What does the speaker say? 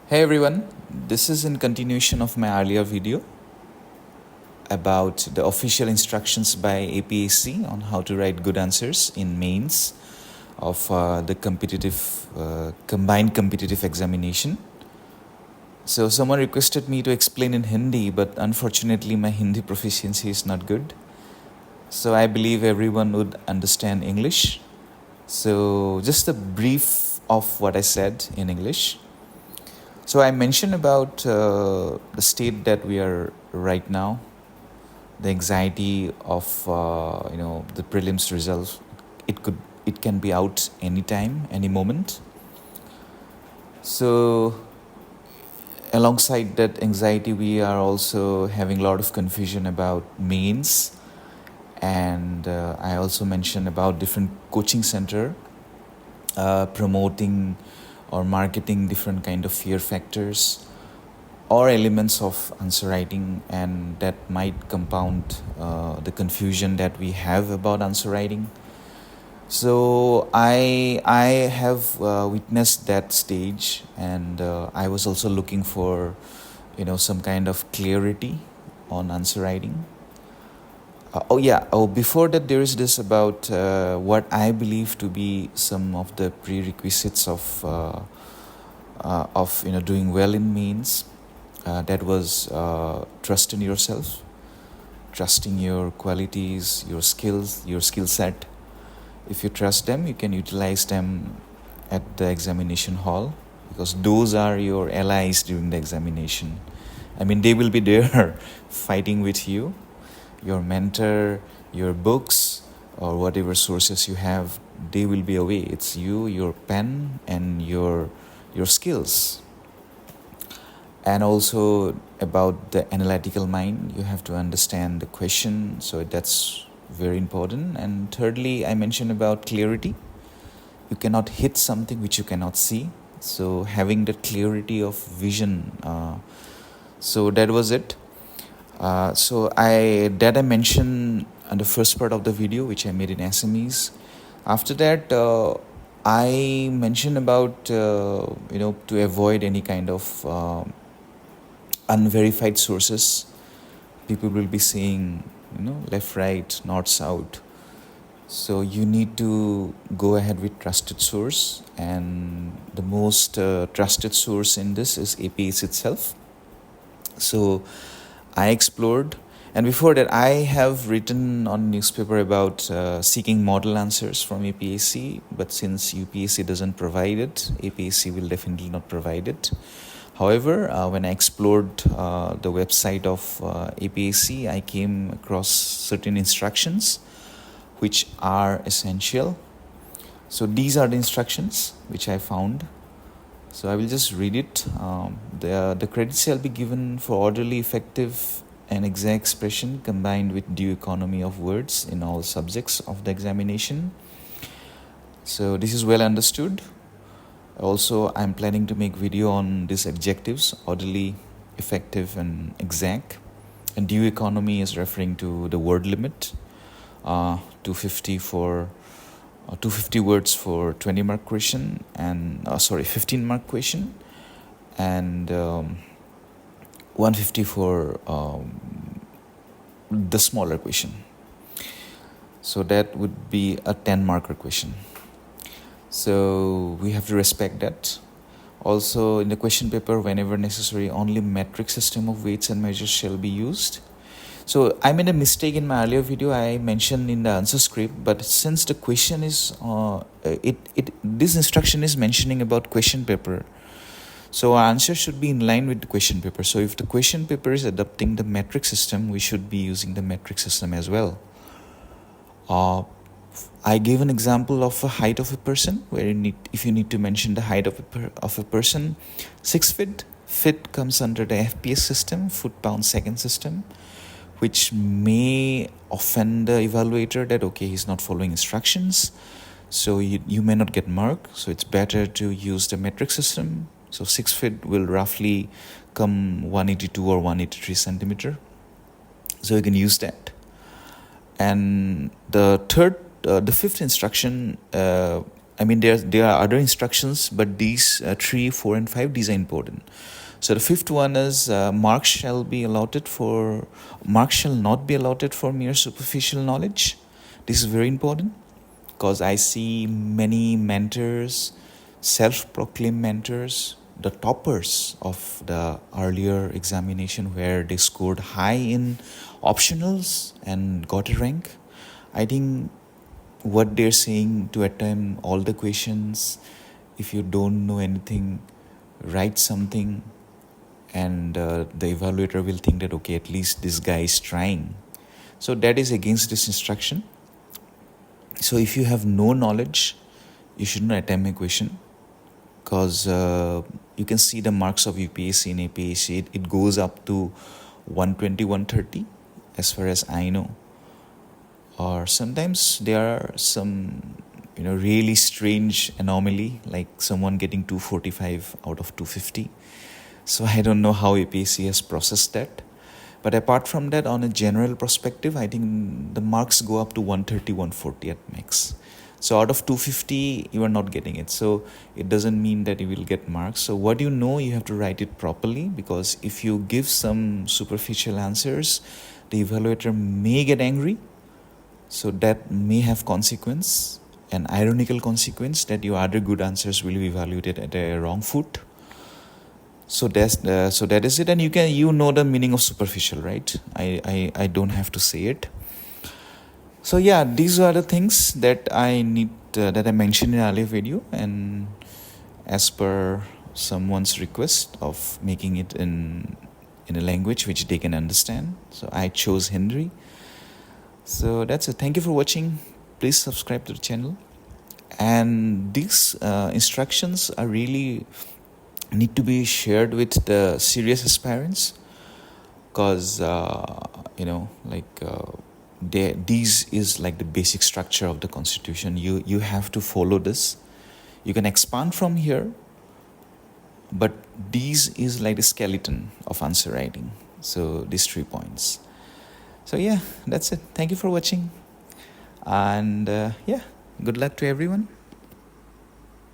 Hey everyone, this is in continuation of my earlier video about the official instructions by APSC on how to write good answers in mains of the combined competitive examination. So someone requested me to explain in Hindi, but unfortunately my Hindi proficiency is not good. So I believe everyone would understand English. So just a brief of what I said in English. So I mentioned about the state that we are right now, the anxiety of the prelims results. It can be out anytime, any moment. So alongside that anxiety, we are also having a lot of confusion about mains, and I also mentioned about different coaching center promoting or marketing different kind of fear factors or elements of answer writing, and that might compound the confusion that we have about answer writing. So I have witnessed that stage, and I was also looking for some kind of clarity on answer writing. Before that, there is this about what I believe to be some of the prerequisites of doing well in mains. That was trust in yourself, trusting your qualities, your skills, your skill set. If you trust them, you can utilize them at the examination hall, because those are your allies during the examination. I mean, they will be there fighting with you. Your mentor, your books, or whatever sources you have, they will be away. It's you, your pen, and your skills. And also about the analytical mind, you have to understand the question, so that's very important. And thirdly, I mentioned about clarity. You cannot hit something which you cannot see, so having the clarity of vision. So that was it. So I mentioned on the first part of the video, which I made in Assamese. After that, I mentioned about to avoid any kind of unverified sources. People will be saying left, right, north, south. So you need to go ahead with trusted source, and the most trusted source in this is APSC itself. So I explored, and before that I have written on newspaper about seeking model answers from APSC, but since UPSC doesn't provide it, APSC will definitely not provide it. However, when I explored the website of APSC, I came across certain instructions which are essential. So these are the instructions which I found. So I will just read it. The credit shall be given for orderly, effective, and exact expression combined with due economy of words in all subjects of the examination. So this is well understood. Also, I'm planning to make video on these adjectives: orderly, effective, and exact. And due economy is referring to the word limit, 250 for 250 words for 20 mark question, and 15 mark question, and 150 for the smaller question. So that would be a 10 marker question. So we have to respect that. Also, in the question paper, whenever necessary, only metric system of weights and measures shall be used. So I made a mistake in my earlier video. I mentioned in the answer script, but since the question is this instruction is mentioning about question paper, so our answer should be in line with the question paper. So if the question paper is adopting the metric system, we should be using the metric system as well. I gave an example of a height of a person, where if you need to mention the height of a person, 6 feet. Feet comes under the FPS system, foot pound second system, which may offend the evaluator that he's not following instructions, so you may not get mark. So it's better to use the metric system. So 6 feet will roughly come 182 or 183 centimeter. So you can use that. And the fifth instruction I mean, there are other instructions, but these 3, 4, and 5, these are important. So the fifth one is marks shall not be allotted for mere superficial knowledge. This is very important because I see many mentors, self-proclaimed mentors, the toppers of the earlier examination where they scored high in optionals and got a rank. I think what they're saying to attempt all the questions, if you don't know anything, write something, and the evaluator will think that, okay, at least this guy is trying. So that is against this instruction. So if you have no knowledge, you should not attempt a question, because you can see the marks of UPSC and APSC. It goes up to 120, 130 as far as I know. Or sometimes there are some really strange anomaly, like someone getting 245 out of 250. So I don't know how APSC has processed that. But apart from that, on a general perspective, I think the marks go up to 130, 140 at max. So out of 250, you are not getting it. So it doesn't mean that you will get marks. So what you have to write it properly, because if you give some superficial answers, the evaluator may get angry. So that may have consequence, an ironical consequence, that your other good answers will be evaluated at a wrong foot. So that is it, and you know the meaning of superficial, right? I don't have to say it. So yeah, these are the things that I need that I mentioned in earlier video, and as per someone's request of making it in a language which they can understand, so I chose Hindi. So that's it. Thank you for watching. Please subscribe to the channel, and these instructions are really need to be shared with the serious aspirants, because these is like the basic structure of the constitution. You have to follow this. You can expand from here, but these is like the skeleton of answer writing. So these 3 points. So yeah, that's it. Thank you for watching, and good luck to everyone.